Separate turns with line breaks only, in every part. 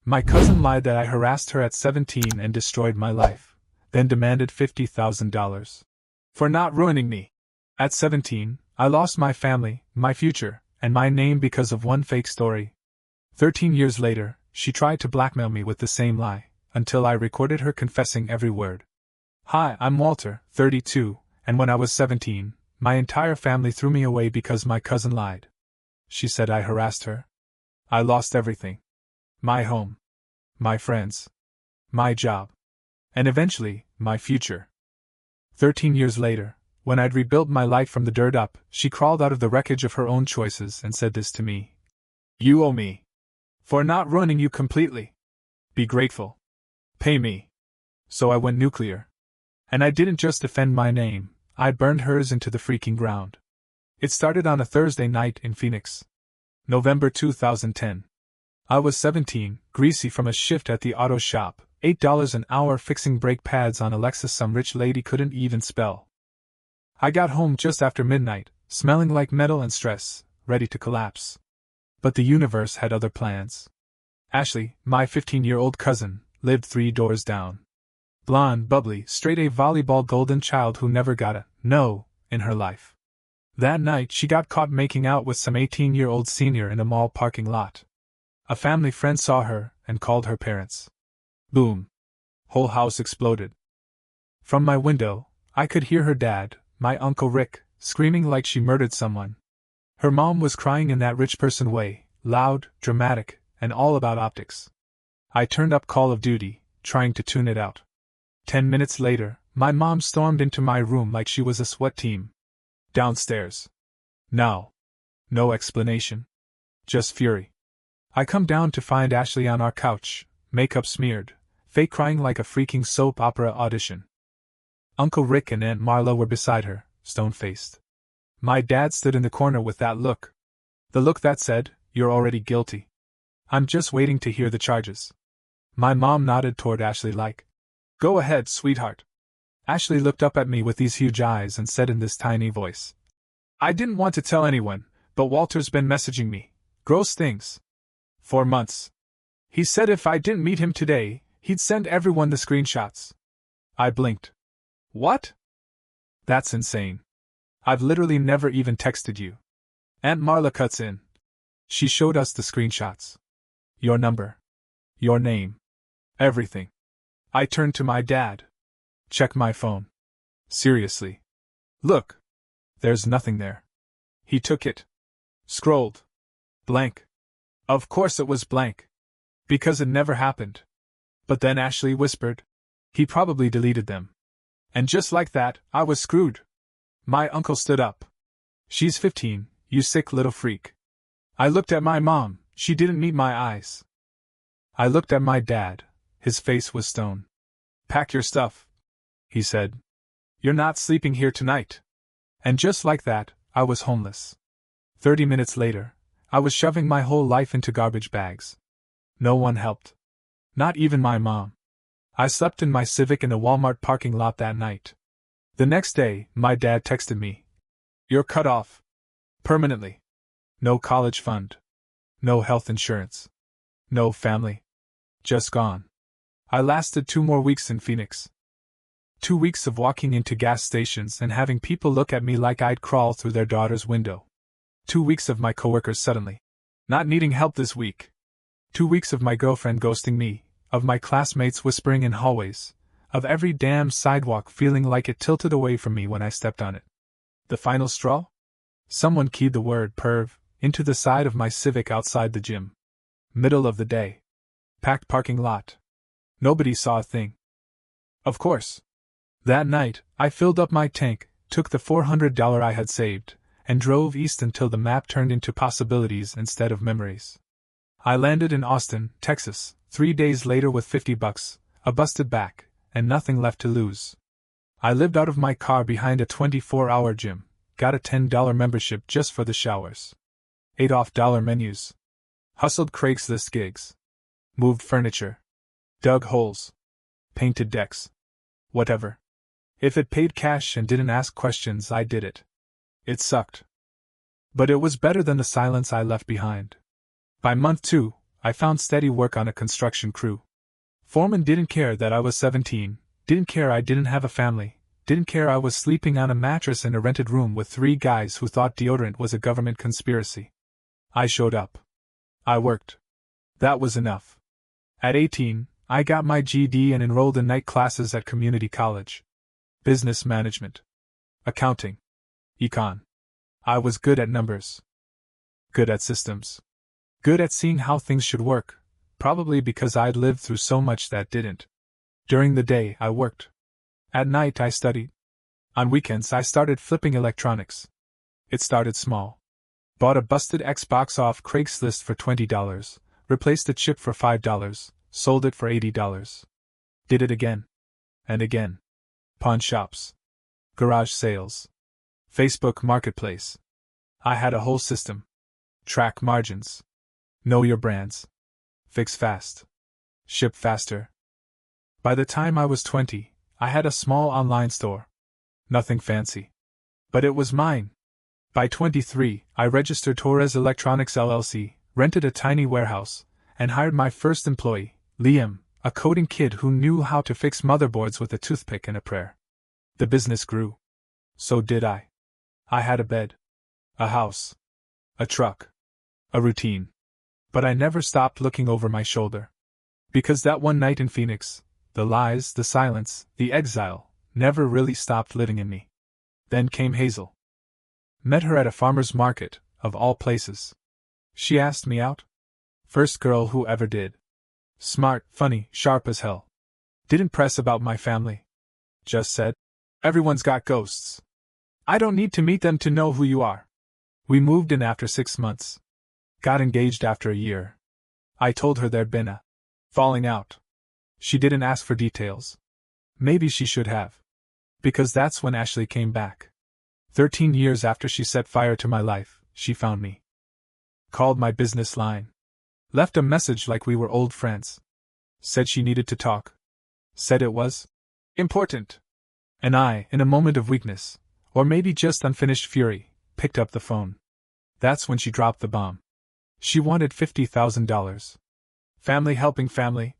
My cousin lied that I harassed her at 17 and destroyed my life, then demanded $50,000 for not ruining me. At 17, I lost my family, my future, and my name because of one fake story. 13 years later, she tried to blackmail me with the same lie, until I recorded her confessing every word. Hi, I'm Walter, 32, and when I was 17, my entire family threw me away because my cousin lied. She said I harassed her. I lost everything. My home. My friends. My job. And eventually, my future. 13 years later, when I'd rebuilt my life from the dirt up, she crawled out of the wreckage of her own choices and said this to me. You owe me. For not ruining you completely. Be grateful. Pay me. So I went nuclear. And I didn't just defend my name, I burned hers into the freaking ground. It started on a Thursday night in Phoenix. November 2010. I was 17, greasy from a shift at the auto shop, $8 an hour fixing brake pads on a Lexus some rich lady couldn't even spell. I got home just after midnight, smelling like metal and stress, ready to collapse. But the universe had other plans. Ashley, my 15-year-old cousin, lived 3 doors down. Blonde, bubbly, straight-A volleyball golden child who never got a no in her life. That night she got caught making out with some 18-year-old senior in a mall parking lot. A family friend saw her and called her parents. Boom. Whole house exploded. From my window, I could hear her dad, my Uncle Rick, screaming like she murdered someone. Her mom was crying in that rich person way, loud, dramatic, and all about optics. I turned up Call of Duty, trying to tune it out. 10 minutes later, my mom stormed into my room like she was a SWAT team. Downstairs. Now. No explanation. Just fury. I come down to find Ashley on our couch, makeup smeared, fake crying like a freaking soap opera audition. Uncle Rick and Aunt Marla were beside her, stone-faced. My dad stood in the corner with that look. The look that said, "You're already guilty. I'm just waiting to hear the charges." My mom nodded toward Ashley like, "Go ahead, sweetheart." Ashley looked up at me with these huge eyes and said in this tiny voice, "I didn't want to tell anyone, but Walter's been messaging me. Gross things. For months. He said if I didn't meet him today, he'd send everyone the screenshots." I blinked. What? That's insane. I've literally never even texted you. Aunt Marla cuts in. She showed us the screenshots. Your number. Your name. Everything. I turned to my dad. Check my phone. Seriously. Look. There's nothing there. He took it. Scrolled. Blank. Of course it was blank. Because it never happened. But then Ashley whispered. He probably deleted them. And just like that, I was screwed. My uncle stood up. She's 15, you sick little freak. I looked at my mom, she didn't meet my eyes. I looked at my dad, his face was stone. Pack your stuff, he said. You're not sleeping here tonight. And just like that, I was homeless. 30 minutes later, I was shoving my whole life into garbage bags. No one helped. Not even my mom. I slept in my Civic in a Walmart parking lot that night. The next day, my dad texted me. You're cut off. Permanently. No college fund. No health insurance. No family. Just gone. I lasted 2 more weeks in Phoenix. 2 weeks of walking into gas stations and having people look at me like I'd crawl through their daughter's window. 2 weeks of my coworkers suddenly not needing help this week. 2 weeks of my girlfriend ghosting me, of my classmates whispering in hallways, of every damn sidewalk feeling like it tilted away from me when I stepped on it. The final straw? Someone keyed the word perv into the side of my Civic outside the gym. Middle of the day. Packed parking lot. Nobody saw a thing. Of course. That night, I filled up my tank, took the $400 I had saved, and drove east until the map turned into possibilities instead of memories. I landed in Austin, Texas, 3 days later with $50, a busted back, and nothing left to lose. I lived out of my car behind a 24-hour gym, got a $10 membership just for the showers. Ate off dollar menus. Hustled Craigslist gigs. Moved furniture. Dug holes. Painted decks. Whatever. If it paid cash and didn't ask questions, I did it. It sucked. But it was better than the silence I left behind. By month 2, I found steady work on a construction crew. Foreman didn't care that I was 17, didn't care I didn't have a family, didn't care I was sleeping on a mattress in a rented room with 3 guys who thought deodorant was a government conspiracy. I showed up. I worked. That was enough. At 18, I got my GED and enrolled in night classes at community college. Business management. Accounting. Econ. I was good at numbers. Good at systems. Good at seeing how things should work, probably because I'd lived through so much that didn't. During the day, I worked. At night, I studied. On weekends, I started flipping electronics. It started small. Bought a busted Xbox off Craigslist for $20, replaced a chip for $5, sold it for $80. Did it again. And again. Pawn shops. Garage sales. Facebook Marketplace. I had a whole system. Track margins. Know your brands. Fix fast. Ship faster. By the time I was 20, I had a small online store. Nothing fancy. But it was mine. By 23, I registered Torres Electronics LLC, rented a tiny warehouse, and hired my first employee, Liam, a coding kid who knew how to fix motherboards with a toothpick and a prayer. The business grew. So did I. I had a bed. A house. A truck. A routine. But I never stopped looking over my shoulder. Because that one night in Phoenix, the lies, the silence, the exile, never really stopped living in me. Then came Hazel. Met her at a farmer's market, of all places. She asked me out. First girl who ever did. Smart, funny, sharp as hell. Didn't press about my family. Just said, everyone's got ghosts. I don't need to meet them to know who you are. We moved in after 6 months. Got engaged after a year. I told her there'd been a falling out. She didn't ask for details. Maybe she should have. Because that's when Ashley came back. 13 years after she set fire to my life, she found me. Called my business line. Left a message like we were old friends. Said she needed to talk. Said it was important. And I, in a moment of weakness, or maybe just unfinished fury, picked up the phone. That's when she dropped the bomb. She wanted $50,000. Family helping family,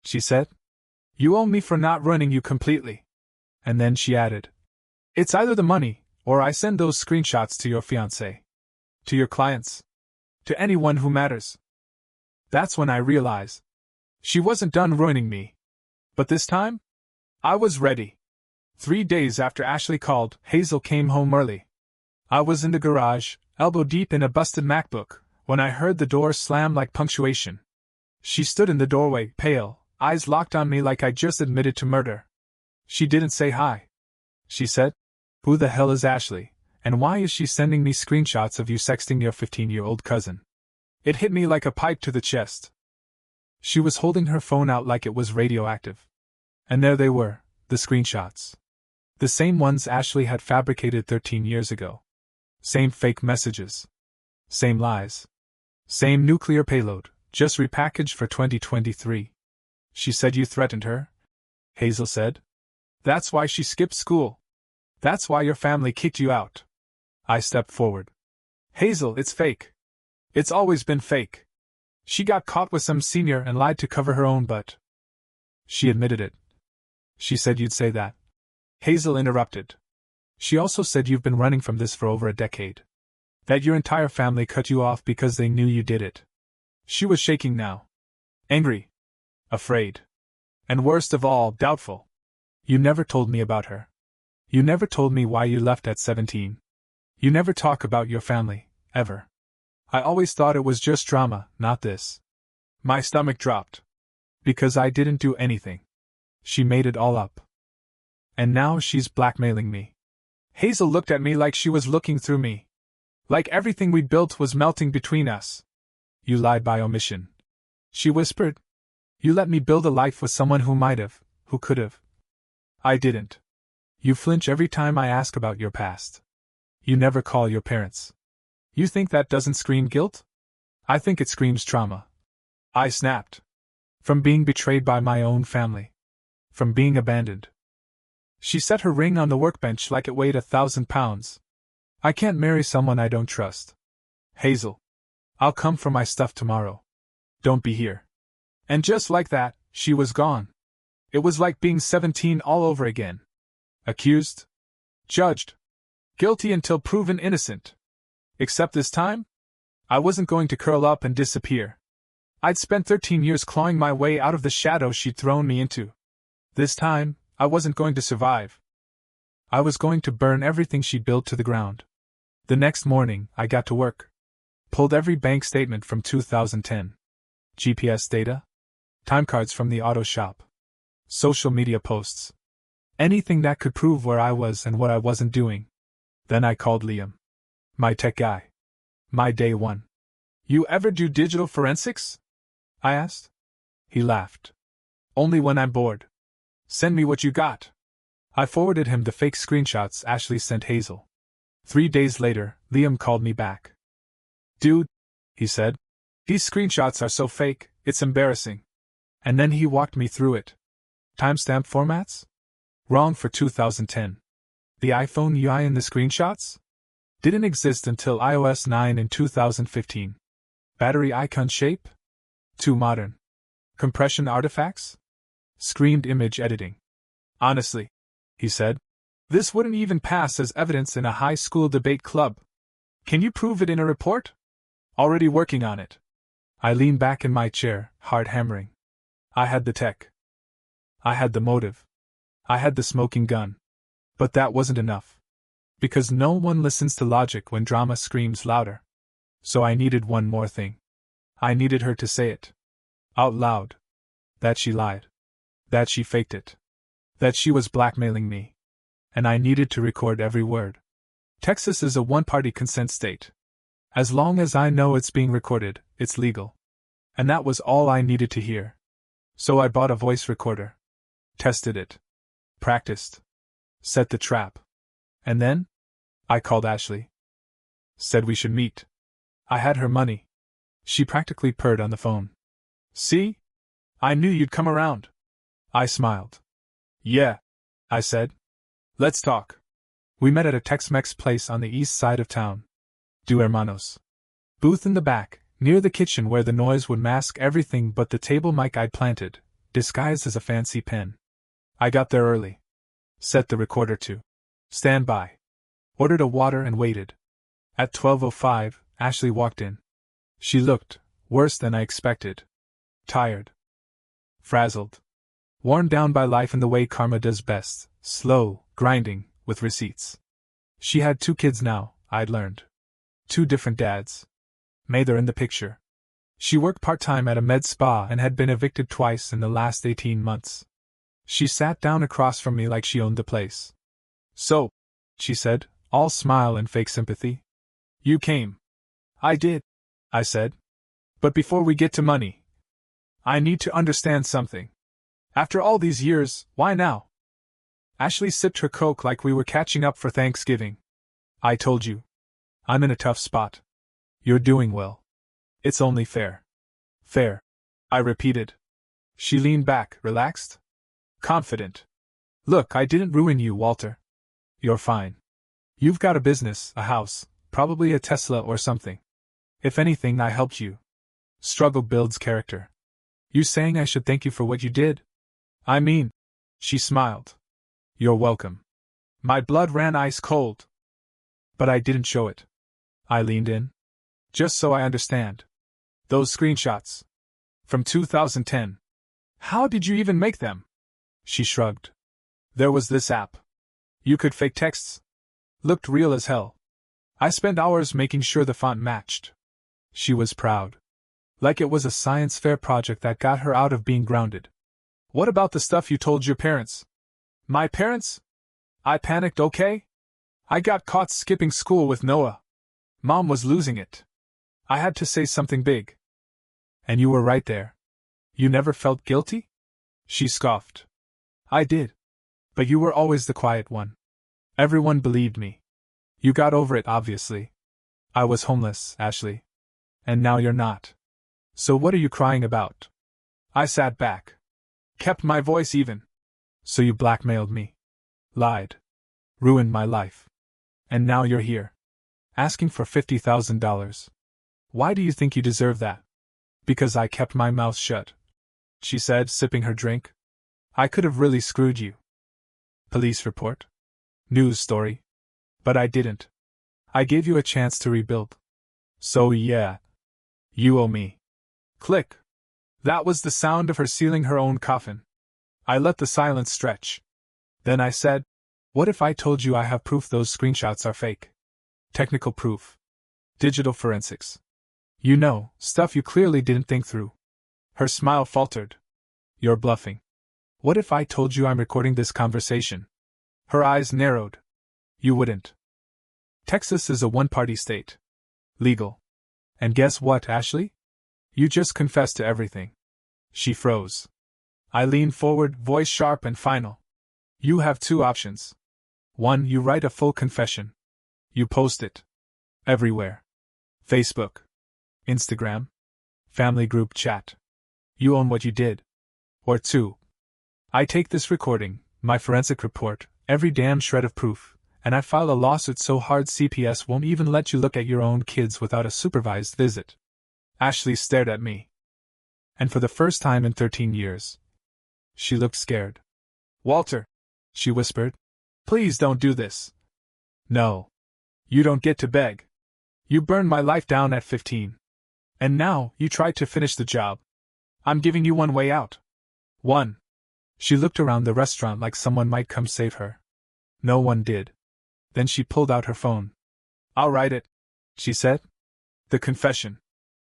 she said. You owe me for not ruining you completely. And then she added, it's either the money, or I send those screenshots to your fiancé. To your clients. To anyone who matters. That's when I realized. She wasn't done ruining me. But this time? I was ready. 3 days after Ashley called, Hazel came home early. I was in the garage, elbow deep in a busted MacBook, when I heard the door slam like punctuation. She stood in the doorway, pale, eyes locked on me like I just admitted to murder. She didn't say hi. She said, who the hell is Ashley, and why is she sending me screenshots of you sexting your 15-year-old cousin? It hit me like a pipe to the chest. She was holding her phone out like it was radioactive. And there they were, the screenshots. The same ones Ashley had fabricated 13 years ago. Same fake messages. Same lies. Same nuclear payload, just repackaged for 2023. She said you threatened her? Hazel said. That's why she skipped school. That's why your family kicked you out. I stepped forward. Hazel, it's fake. It's always been fake. She got caught with some senior and lied to cover her own butt. She admitted it. She said you'd say that. Hazel interrupted. She also said you've been running from this for over a decade. That your entire family cut you off because they knew you did it. She was shaking now. Angry. Afraid. And worst of all, doubtful. You never told me about her. You never told me why you left at 17. You never talk about your family, ever. I always thought it was just drama, not this. My stomach dropped. Because I didn't do anything. She made it all up. And now she's blackmailing me. Hazel looked at me like she was looking through me. Like everything we built was melting between us. You lied by omission. She whispered. You let me build a life with someone who might have, who could have. I didn't. You flinch every time I ask about your past. You never call your parents. You think that doesn't scream guilt? I think it screams trauma. I snapped. From being betrayed by my own family. From being abandoned. She set her ring on the workbench like it weighed 1,000 pounds. I can't marry someone I don't trust. Hazel. I'll come for my stuff tomorrow. Don't be here. And just like that, she was gone. It was like being 17 all over again. Accused. Judged. Guilty until proven innocent. Except this time? I wasn't going to curl up and disappear. I'd spent 13 years clawing my way out of the shadow she'd thrown me into. This time, I wasn't going to survive. I was going to burn everything she'd built to the ground. The next morning, I got to work. Pulled every bank statement from 2010. GPS data. Time cards from the auto shop. Social media posts. Anything that could prove where I was and what I wasn't doing. Then I called Liam. My tech guy. My day one. You ever do digital forensics? I asked. He laughed. Only when I'm bored. Send me what you got. I forwarded him the fake screenshots Ashley sent Hazel. 3 days later, Liam called me back. Dude, he said, these screenshots are so fake, it's embarrassing. And then he walked me through it. Timestamp formats? Wrong for 2010. The iPhone UI in the screenshots? Didn't exist until iOS 9 in 2015. Battery icon shape? Too modern. Compression artifacts? Screamed image editing. Honestly, he said, this wouldn't even pass as evidence in a high school debate club. Can you prove it in a report? Already working on it. I leaned back in my chair, hard hammering. I had the tech. I had the motive. I had the smoking gun. But that wasn't enough. Because no one listens to logic when drama screams louder. So I needed one more thing. I needed her to say it. Out loud. That she lied. That she faked it. That she was blackmailing me. And I needed to record every word. Texas is a one-party consent state. As long as I know it's being recorded, it's legal. And that was all I needed to hear. So I bought a voice recorder. Tested it. Practiced. Set the trap. And then? I called Ashley. Said we should meet. I had her money. She practically purred on the phone. See? I knew you'd come around. I smiled. Yeah, I said. Let's talk. We met at a Tex-Mex place on the east side of town. Dos Hermanos. Booth in the back, near the kitchen where the noise would mask everything but the table mic I'd planted, disguised as a fancy pen. I got there early. Set the recorder to stand by. Ordered a water and waited. At 12:05, Ashley walked in. She looked worse than I expected. Tired. Frazzled. Worn down by life in the way karma does best, slow, grinding, with receipts. She had 2 kids now, I'd learned. 2 different dads. Mather in the picture. She worked part-time at a med spa and had been evicted twice in the last 18 months. She sat down across from me like she owned the place. So, she said, all smile and fake sympathy. You came. I did, I said. But before we get to money, I need to understand something. After all these years, why now? Ashley sipped her Coke like we were catching up for Thanksgiving. I told you. I'm in a tough spot. You're doing well. It's only fair. Fair, I repeated. She leaned back, relaxed. Confident. Look, I didn't ruin you, Walter. You're fine. You've got a business, a house, probably a Tesla or something. If anything, I helped you. Struggle builds character. You saying I should thank you for what you did? I mean, she smiled. You're welcome. My blood ran ice cold. But I didn't show it. I leaned in. Just so I understand. Those screenshots. From 2010. How did you even make them? She shrugged. There was this app. You could fake texts. Looked real as hell. I spent hours making sure the font matched. She was proud. Like it was a science fair project that got her out of being grounded. What about the stuff you told your parents? My parents? I panicked, okay? I got caught skipping school with Noah. Mom was losing it. I had to say something big. And you were right there. You never felt guilty? She scoffed. I did. But you were always the quiet one. Everyone believed me. You got over it, obviously. I was homeless, Ashley. And now you're not. So what are you crying about? I sat back. Kept my voice even. So you blackmailed me. Lied. Ruined my life. And now you're here. Asking for $50,000. Why do you think you deserve that? Because I kept my mouth shut, she said, sipping her drink. I could have really screwed you. Police report? News story? But I didn't. I gave you a chance to rebuild. So yeah. You owe me. Click. That was the sound of her sealing her own coffin. I let the silence stretch. Then I said, what if I told you I have proof those screenshots are fake? Technical proof. Digital forensics. You know, stuff you clearly didn't think through. Her smile faltered. You're bluffing. What if I told you I'm recording this conversation? Her eyes narrowed. You wouldn't. Texas is a one-party state. Legal. And guess what, Ashley? You just confessed to everything. She froze. I leaned forward, voice sharp and final. You have two options. One, you write a full confession. You post it. Everywhere. Facebook. Instagram. Family group chat. You own what you did. Or two. I take this recording, my forensic report, every damn shred of proof, and I file a lawsuit so hard CPS won't even let you look at your own kids without a supervised visit. Ashley stared at me. And for the first time in 13 years. She looked scared. Walter, she whispered. Please don't do this. No. You don't get to beg. You burned my life down at 15. And now, you tried to finish the job. I'm giving you one way out. One. She looked around the restaurant like someone might come save her. No one did. Then she pulled out her phone. I'll write it, she said. The confession.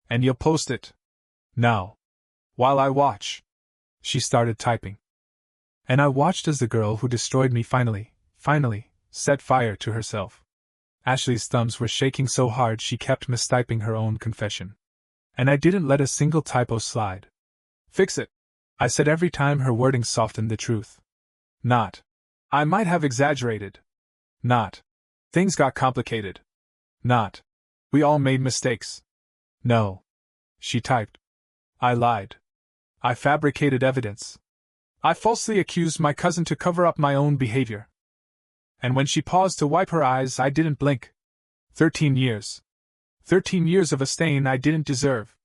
And you'll post it. Now. While I watch. She started typing. And I watched as the girl who destroyed me finally, set fire to herself. Ashley's thumbs were shaking so hard she kept mistyping her own confession. And I didn't let a single typo slide. Fix it, I said every time her wording softened the truth. Not. I might have exaggerated. Not. Things got complicated. Not. We all made mistakes. No. She typed. I lied. I fabricated evidence. I falsely accused my cousin to cover up my own behavior. And when she paused to wipe her eyes, I didn't blink. 13 years. 13 years of a stain I didn't deserve.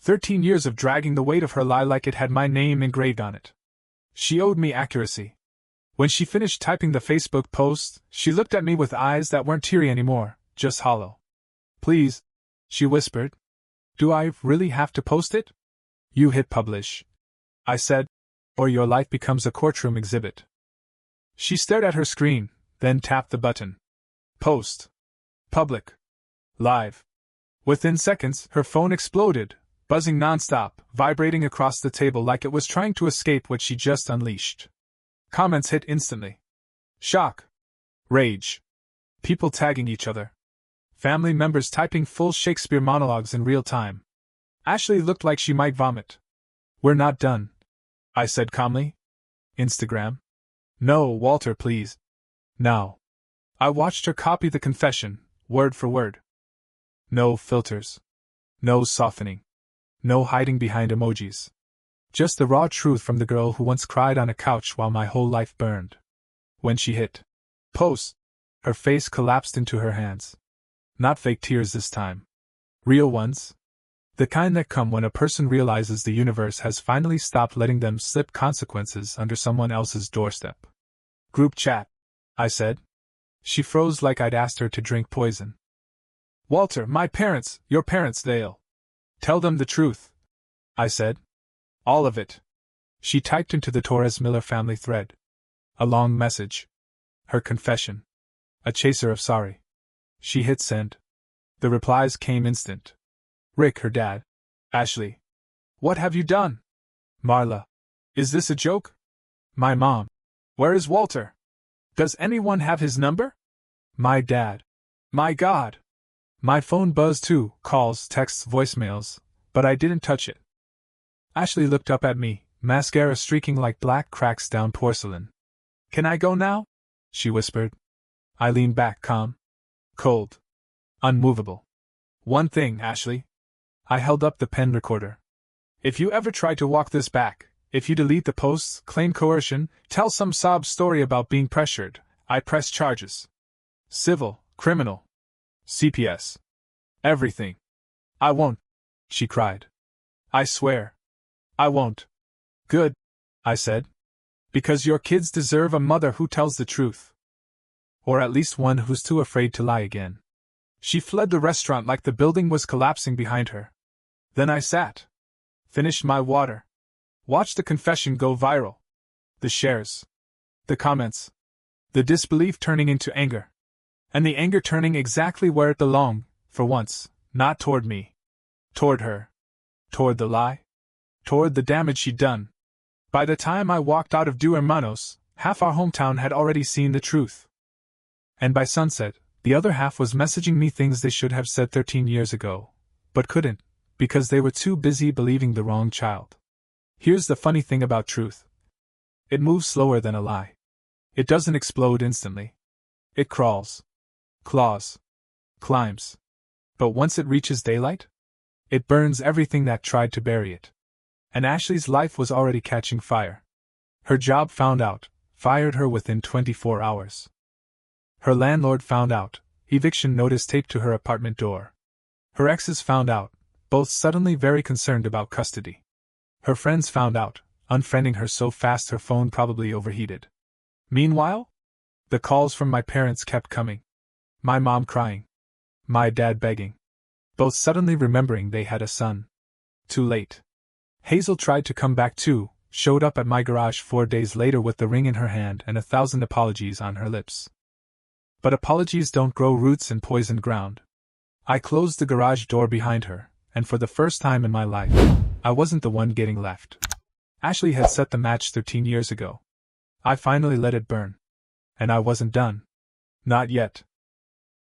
13 years of dragging the weight of her lie like it had my name engraved on it. She owed me accuracy. When she finished typing the Facebook post, she looked at me with eyes that weren't teary anymore, just hollow. Please, she whispered. Do I really have to post it? You hit publish, I said, or your life becomes a courtroom exhibit. She stared at her screen, then tapped the button. Post. Public. Live. Within seconds, her phone exploded, buzzing nonstop, vibrating across the table like it was trying to escape what she just unleashed. Comments hit instantly. Shock. Rage. People tagging each other. Family members typing full Shakespeare monologues in real time. Ashley looked like she might vomit. We're not done, I said calmly. Instagram? No, Walter, please. Now. I watched her copy the confession, word for word. No filters. No softening. No hiding behind emojis. Just the raw truth from the girl who once cried on a couch while my whole life burned. When she hit post, her face collapsed into her hands. Not fake tears this time. Real ones. The kind that come when a person realizes the universe has finally stopped letting them slip consequences under someone else's doorstep. Group chat, I said. She froze like I'd asked her to drink poison. Walter, my parents, your parents, they'll tell them the truth, I said. All of it. She typed into the Torres Miller family thread. A long message. Her confession. A chaser of sorry. She hit send. The replies came instant. Rick, her dad. Ashley. What have you done? Marla. Is this a joke? My mom. Where is Walter? Does anyone have his number? My dad. My God. My phone buzzed too, calls, texts, voicemails, but I didn't touch it. Ashley looked up at me, mascara streaking like black cracks down porcelain. Can I go now? She whispered. I leaned back, calm. Cold. Unmovable. One thing, Ashley. I held up the pen recorder. If you ever try to walk this back, if you delete the posts, claim coercion, tell some sob story about being pressured, I press charges. Civil, criminal. CPS. Everything. I won't, she cried. I swear. I won't. Good, I said. Because your kids deserve a mother who tells the truth. Or at least one who's too afraid to lie again. She fled the restaurant like the building was collapsing behind her. Then I sat. Finished my water. Watched the confession go viral. The shares. The comments. The disbelief turning into anger. And the anger turning exactly where it belonged, for once, not toward me. Toward her. Toward the lie. Toward the damage she'd done. By the time I walked out of Dos Hermanos, half our hometown had already seen the truth. And by sunset, the other half was messaging me things they should have said 13 years ago, but couldn't, because they were too busy believing the wrong child. Here's the funny thing about truth. It moves slower than a lie. It doesn't explode instantly. It crawls. Claws. Climbs. But once it reaches daylight, it burns everything that tried to bury it. And Ashley's life was already catching fire. Her job found out, fired her within 24 hours. Her landlord found out, eviction notice taped to her apartment door. Her exes found out, both suddenly very concerned about custody. Her friends found out, unfriending her so fast her phone probably overheated. Meanwhile, the calls from my parents kept coming. My mom crying. My dad begging. Both suddenly remembering they had a son. Too late. Hazel tried to come back too, showed up at my garage 4 days later with the ring in her hand and 1,000 apologies on her lips. But apologies don't grow roots in poisoned ground. I closed the garage door behind her, and for the first time in my life, I wasn't the one getting left. Ashley had set the match 13 years ago. I finally let it burn. And I wasn't done. Not yet.